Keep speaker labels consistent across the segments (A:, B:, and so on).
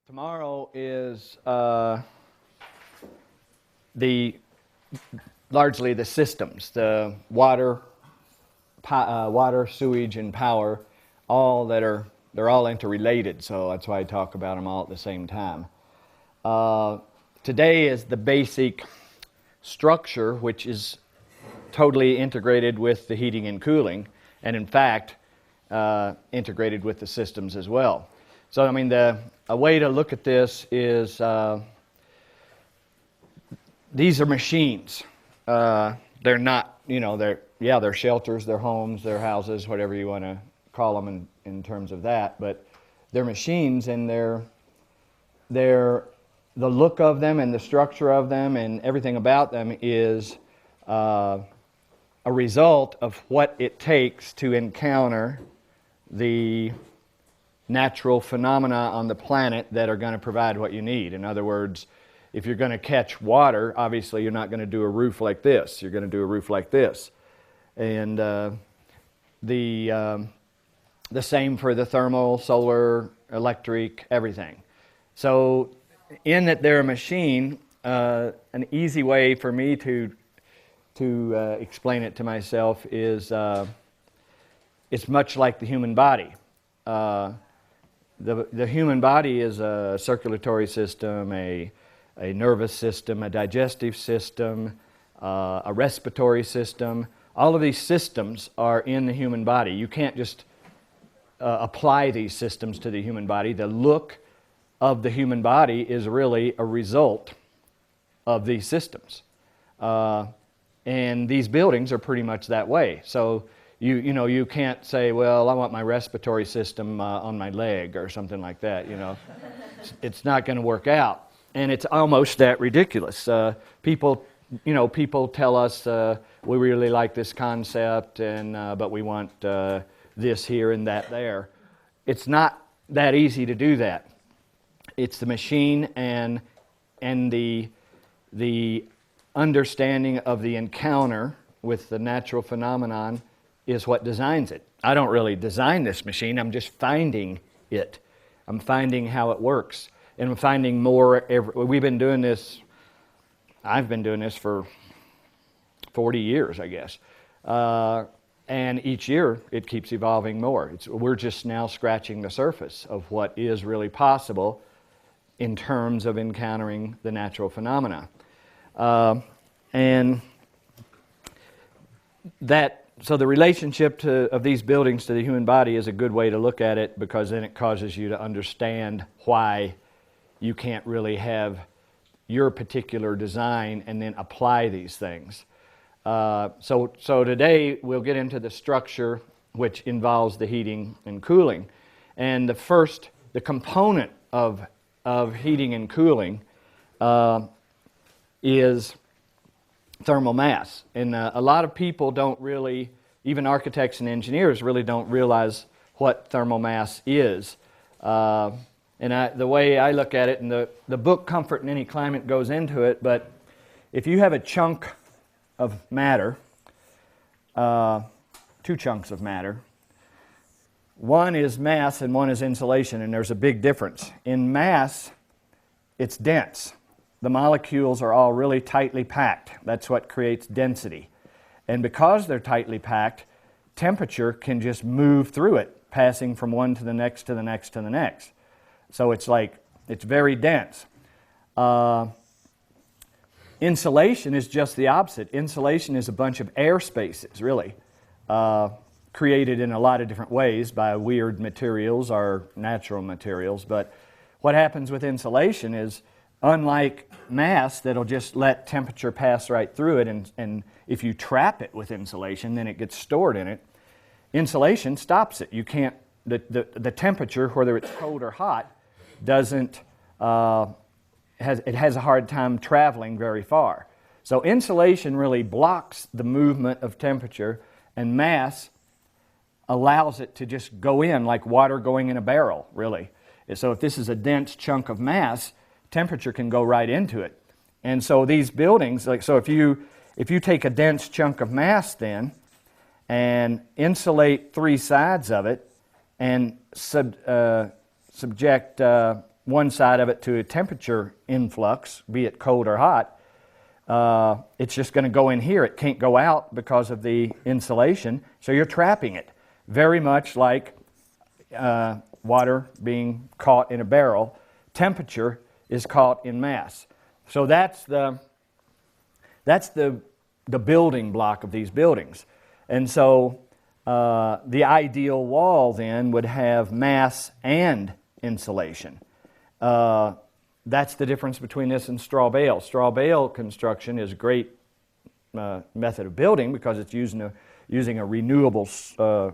A: Tomorrow is largely the systems, the water, sewage, and power, they're all interrelated. So that's why I talk about them all at the same time. Today is the basic structure, which is totally integrated with the heating and cooling, and in fact integrated with the systems as well. So I mean, a way to look at this is these are machines. They're not, they're shelters, they're homes, they're houses, whatever you want to call them in terms of that. But they're machines, and they're the look of them and the structure of them and everything about them is a result of what it takes to encounter the natural phenomena on the planet that are going to provide what you need. In other words, if you're going to catch water, obviously you're not going to do a roof like this. You're going to do a roof like this. And the same for the thermal, solar, electric, everything. So in that they're a machine, an easy way for me to explain it to myself is it's much like the human body. The human body is a circulatory system, a nervous system, a digestive system, a respiratory system. All of these systems are in the human body. You can't just apply these systems to the human body. The look of the human body is really a result of these systems. And these buildings are pretty much that way. So you can't say, well, I want my respiratory system on my leg or something like that. It's not going to work out, and it's almost that ridiculous. People tell us we really like this concept, but we want this here and that there. It's not that easy to do that. It's the machine and the understanding of the encounter with the natural phenomenon is what designs it. I don't really design this machine, I'm just finding it. I'm finding how it works. And I'm finding more we've been doing this, I've been doing this for 40 years, I guess. And each year it keeps evolving more. We're just now scratching the surface of what is really possible in terms of encountering the natural phenomena. So the relationship of these buildings to the human body is a good way to look at it, because then it causes you to understand why you can't really have your particular design and then apply these things. So today we'll get into the structure, which involves the heating and cooling. And the component of heating and cooling is thermal mass. And a lot of people don't really, even architects and engineers really don't realize what thermal mass is. The way I look at it, and the book Comfort in Any Climate goes into it, but if you have a chunk of matter, two chunks of matter, one is mass and one is insulation, and there's a big difference. In mass, it's dense. The molecules are all really tightly packed. That's what creates density. And because they're tightly packed, temperature can just move through it, passing from one to the next, to the next, to the next. So it's very dense. Insulation is just the opposite. Insulation is a bunch of air spaces, really, created in a lot of different ways by weird materials or natural materials. But what happens with insulation is, unlike mass that'll just let temperature pass right through it, and if you trap it with insulation, then it gets stored in it. Insulation stops it. You can't, the temperature, whether it's cold or hot, doesn't, it has a hard time traveling very far. So insulation really blocks the movement of temperature, and mass allows it to just go in like water going in a barrel, really. So if this is a dense chunk of mass, temperature can go right into it. And so these buildings, if you take a dense chunk of mass then and insulate three sides of it and subject one side of it to a temperature influx, be it cold or hot, it's just going to go in here. It can't go out because of the insulation, so you're trapping it. Very much like water being caught in a barrel, temperature is caught in mass. So that's the building block of these buildings. And so the ideal wall then would have mass and insulation. That's the difference between this and straw bale. Straw bale construction is a great method of building because it's using a renewable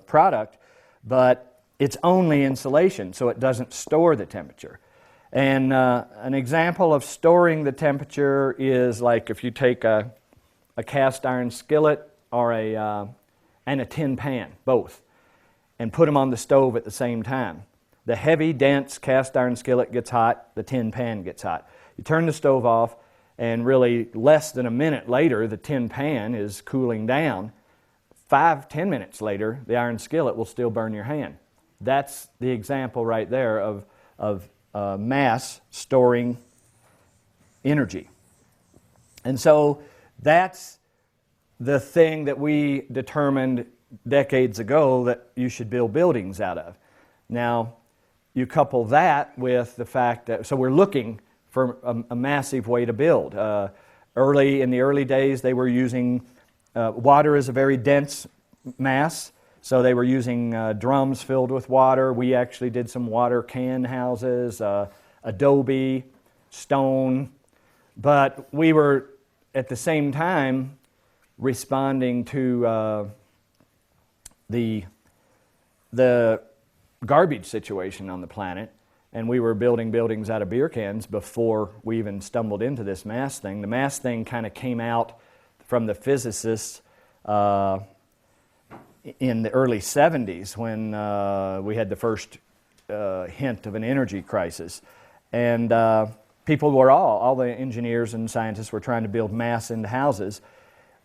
A: product, but it's only insulation, so it doesn't store the temperature. And an example of storing the temperature is like if you take a cast iron skillet or and a tin pan, both, and put them on the stove at the same time. The heavy, dense cast iron skillet gets hot, the tin pan gets hot. You turn the stove off, and really less than a minute later, the tin pan is cooling down. 5-10 minutes later, the iron skillet will still burn your hand. That's the example right there of mass storing energy. And so that's the thing that we determined decades ago that you should build buildings out of. Now, you couple that with the fact that, so we're looking for a massive way to build. In the early days, they were using, water is a very dense mass, so they were using drums filled with water. We actually did some water can houses, adobe, stone, but we were at the same time responding to the garbage situation on the planet, and we were building buildings out of beer cans before we even stumbled into this mass thing. The mass thing kind of came out from the physicists in the early 70s when we had the first hint of an energy crisis. And people were all the engineers and scientists were trying to build mass into houses.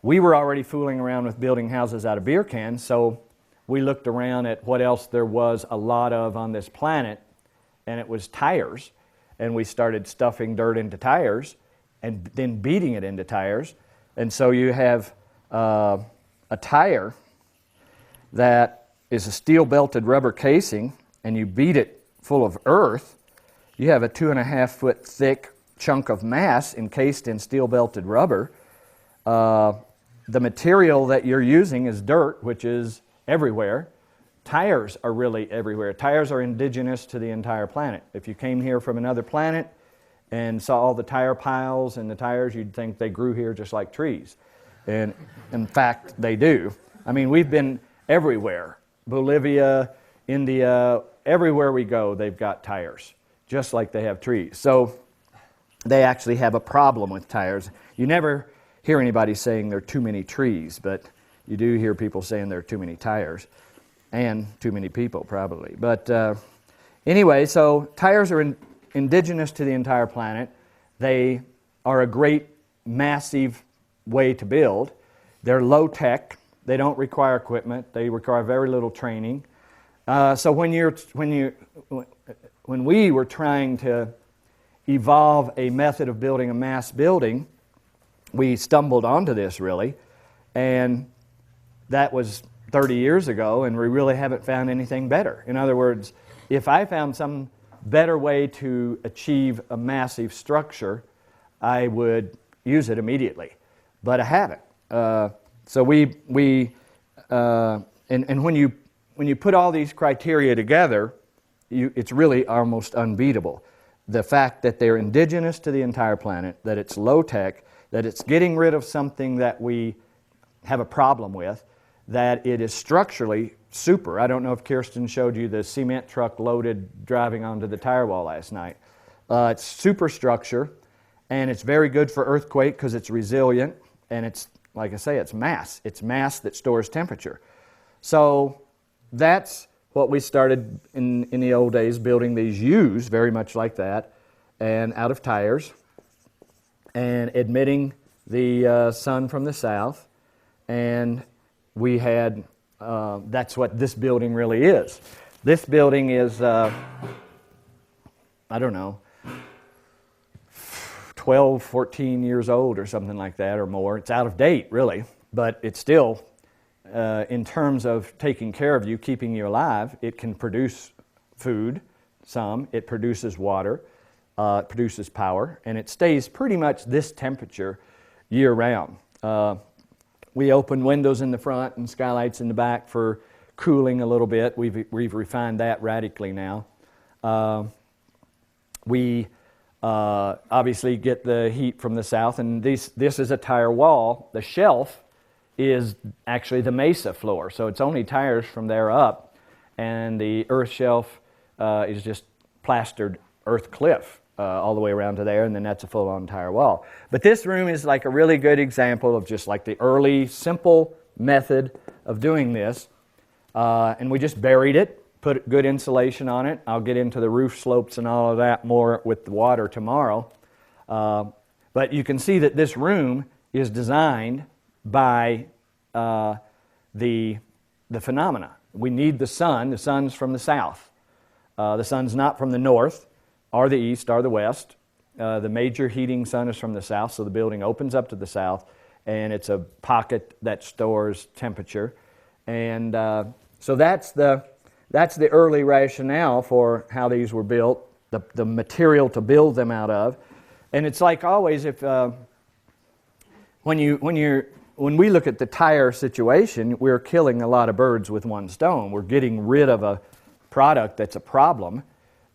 A: We were already fooling around with building houses out of beer cans, so we looked around at what else there was a lot of on this planet, and it was tires. And we started stuffing dirt into tires and then beating it into tires. And so you have a tire that is a steel-belted rubber casing, and you beat it full of earth. You have a 2.5-foot thick chunk of mass encased in steel-belted rubber. The material that you're using is dirt, which is everywhere. Tires are really everywhere. Tires are indigenous to the entire planet. If you came here from another planet and saw all the tire piles and the tires, you'd think they grew here just like trees. And in fact, they do. I mean, we've been everywhere. Bolivia, India, everywhere we go, they've got tires, just like they have trees. So they actually have a problem with tires. You never hear anybody saying there are too many trees, but you do hear people saying there are too many tires, and too many people probably. But anyway, so tires are indigenous to the entire planet. They are a great, massive way to build. They're low tech. They don't require equipment. They require very little training. So when we were trying to evolve a method of building a mass building, we stumbled onto this really, and that was 30 years ago, and we really haven't found anything better. In other words, if I found some better way to achieve a massive structure, I would use it immediately, but I haven't. So and when you put all these criteria together, it's really almost unbeatable. The fact that they're indigenous to the entire planet, that it's low tech, that it's getting rid of something that we have a problem with, that it is structurally super. I don't know if Kirsten showed you the cement truck loaded driving onto the tire wall last night. It's super structure, and it's very good for earthquake because it's resilient, and it's, like I say, it's mass. It's mass that stores temperature. So that's what we started in the old days, building these U's, very much like that, and out of tires, and admitting the sun from the south, and we had, that's what this building really is. This building is I don't know, 12, 14 years old or something like that or more. It's out of date, really, but it's still, in terms of taking care of you, keeping you alive, it can produce food, some, it produces water, it produces power, and it stays pretty much this temperature year-round. We open windows in the front and skylights in the back for cooling a little bit. We've refined that radically now. We obviously get the heat from the south, and this is a tire wall. The shelf is actually the mesa floor, so it's only tires from there up, and the earth shelf is just plastered earth cliff all the way around to there, and then that's a full-on tire wall. But this room is like a really good example of just like the early, simple method of doing this, and we just buried it, put good insulation on it. I'll get into the roof slopes and all of that more with the water tomorrow. But you can see that this room is designed by the phenomena. We need the sun. The sun's from the south. The sun's not from the north or the east or the west. The major heating sun is from the south, so the building opens up to the south, and it's a pocket that stores temperature. And so that's the early rationale for how these were built, the material to build them out of. And it's like always, if when we look at the tire situation, we're killing a lot of birds with one stone. We're getting rid of a product that's a problem,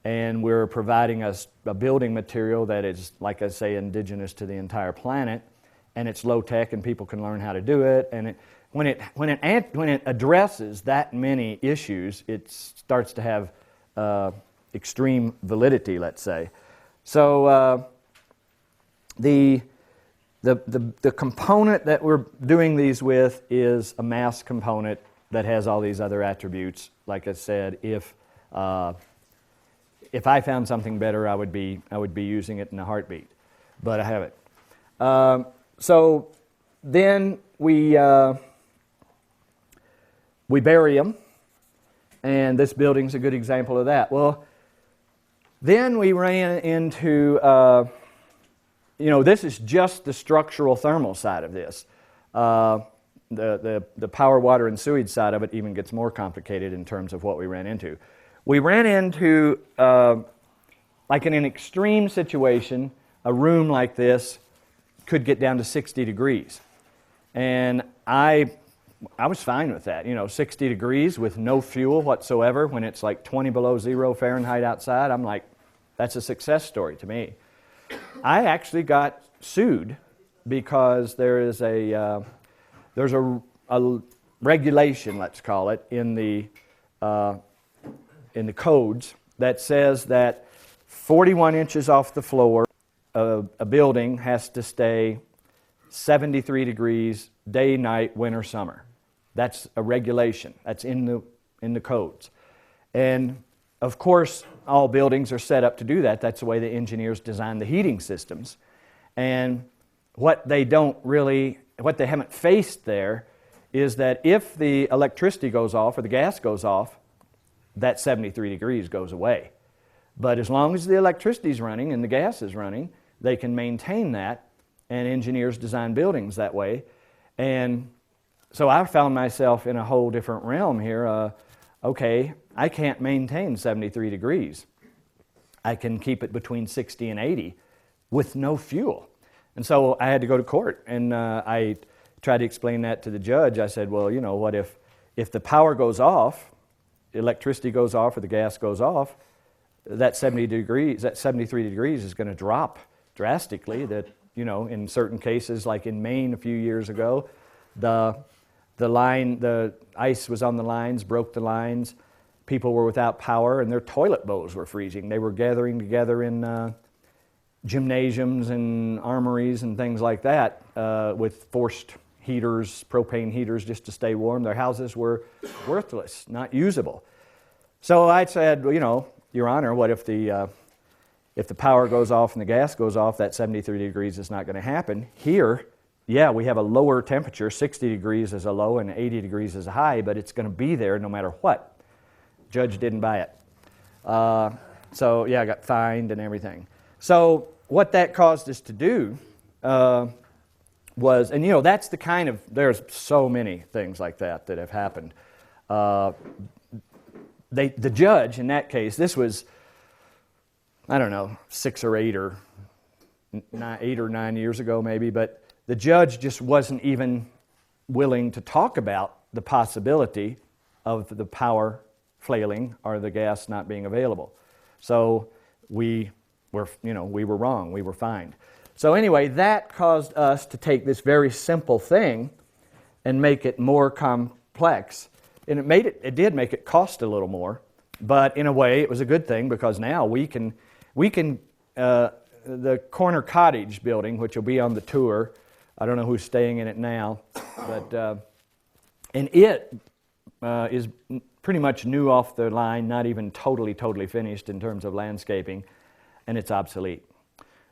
A: and we're providing us a building material that is, like I say, indigenous to the entire planet, and it's low tech, and people can learn how to do it. And when it addresses that many issues, it starts to have extreme validity, let's say. So the component that we're doing these with is a mass component that has all these other attributes. Like I said, if I found something better, I would be using it in a heartbeat, but I haven't. So then we bury them, and this building's a good example of that. Well, then we ran into, this is just the structural thermal side of this. The power, water, and sewage side of it even gets more complicated in terms of what we ran into. We ran into, like in an extreme situation, a room like this could get down to 60 degrees. And I was fine with that, 60 degrees with no fuel whatsoever when it's like 20 below zero Fahrenheit outside. I'm like, that's a success story to me. I actually got sued because there's a regulation, let's call it, in the codes that says that 41 inches off the floor a building has to stay 73 degrees day, night, winter, summer. That's a regulation. That's in the codes. And of course, all buildings are set up to do that. That's the way the engineers design the heating systems. And what they haven't faced there is that if the electricity goes off or the gas goes off, that 73 degrees goes away. But as long as the electricity is running and the gas is running, they can maintain that, and engineers design buildings that way. And so I found myself in a whole different realm here. Okay, I can't maintain 73 degrees. I can keep it between 60 and 80 with no fuel. And so I had to go to court, and I tried to explain that to the judge. I said, well, what if the power goes off, electricity goes off, or the gas goes off, that 73 degrees is going to drop drastically. That, in certain cases, like in Maine a few years ago, the ice was on the lines, broke the lines. People were without power, and their toilet bowls were freezing. They were gathering together in gymnasiums and armories and things like that with forced heaters, propane heaters, just to stay warm. Their houses were worthless, not usable. So I said, Your Honor, what if the power goes off and the gas goes off, that 73 degrees is not going to happen. Here, yeah, we have a lower temperature, 60 degrees is a low and 80 degrees is a high, but it's going to be there no matter what. Judge didn't buy it. So yeah, I got fined and everything. So what that caused us to do was, and that's the kind of, there's so many things like that have happened. The judge in that case, this was, I don't know, 8 or 9 years ago maybe, but the judge just wasn't even willing to talk about the possibility of the power flailing or the gas not being available. So we were wrong, we were fined. So anyway, that caused us to take this very simple thing and make it more complex. And it did make it cost a little more, but in a way it was a good thing because now we can the corner cottage building, which will be on the tour, I don't know who's staying in it now, but and it is pretty much new off the line, not even totally finished in terms of landscaping, and it's obsolete.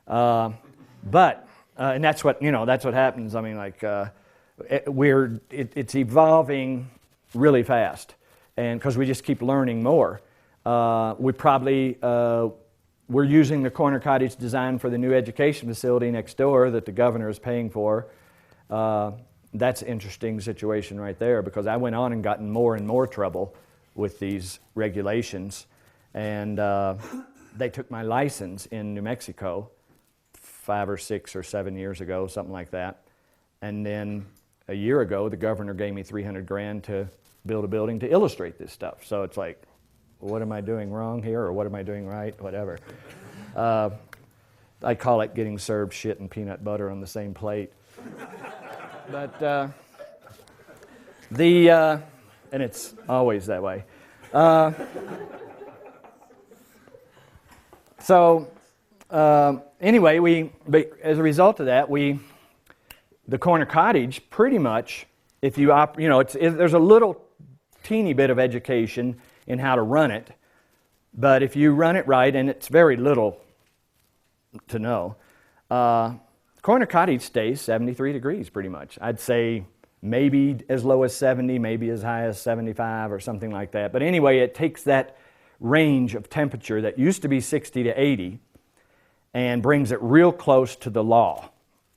A: But and that's what happens. I mean, like it's evolving really fast, and because we just keep learning more, we're using the corner cottage design for the new education facility next door that the governor is paying for. That's an interesting situation right there because I went on and got in more and more trouble with these regulations, and they took my license in New Mexico 5 or 6 or 7 years ago, something like that. And then a year ago, the governor gave me $300,000 to build a building to illustrate this stuff. So it's like, what am I doing wrong here, or what am I doing right, whatever. I call it getting served shit and peanut butter on the same plate. But and it's always that way. Anyway, as a result of that, the corner cottage pretty much, if you there's a little teeny bit of education in how to run it, but if you run it right, and it's very little to know, corner cottage stays 73 degrees pretty much. I'd say maybe as low as 70, maybe as high as 75 or something like that. But anyway, it takes that range of temperature that used to be 60 to 80 and brings it real close to the law.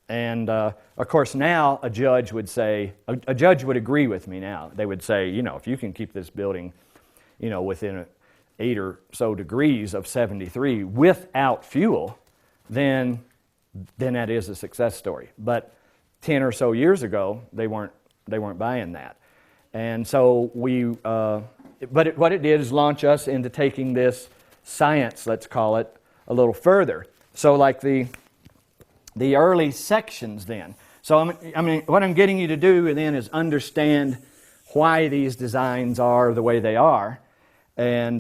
A: And of course now a judge would agree with me now. They would say, if you can keep this building within 8 or so degrees of 73 without fuel, then that is a success story. But 10 or so years ago, they weren't buying that. And so what it did is launch us into taking this science, let's call it, a little further. So like the early sections then. So what I'm getting you to do then is understand why these designs are the way they are. And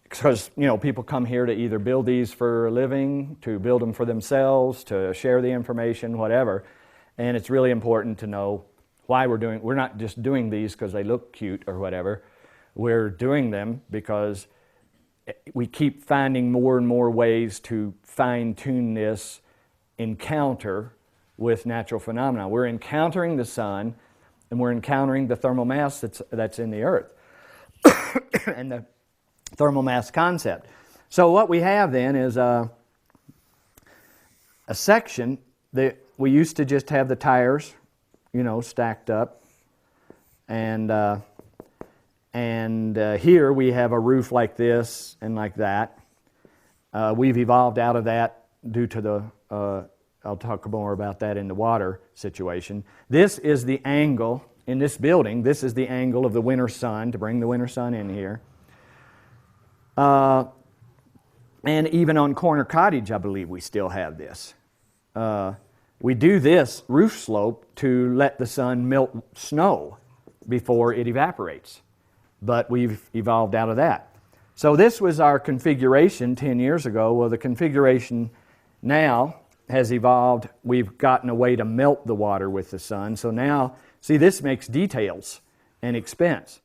A: because people come here to either build these for a living, to build them for themselves, to share the information, whatever. And it's really important to know why we're not just doing these because they look cute or whatever. We're doing them because we keep finding more and more ways to fine-tune this encounter with natural phenomena. We're encountering the sun, and we're encountering the thermal mass that's in the earth, and the thermal mass concept. So what we have then is a section that we used to just have the tires, stacked up, and here we have a roof like this and like that. We've evolved out of that due to the, I'll talk more about that in the water situation. This is the angle in this building. This is the angle of the winter sun, to bring the winter sun in here. And even on Corner Cottage, I believe we still have this. We do this roof slope to let the sun melt snow before it evaporates. But we've evolved out of that. So this was our configuration 10 years ago. Well, the configuration now has evolved. We've gotten a way to melt the water with the sun. So now, see, this makes details and expense.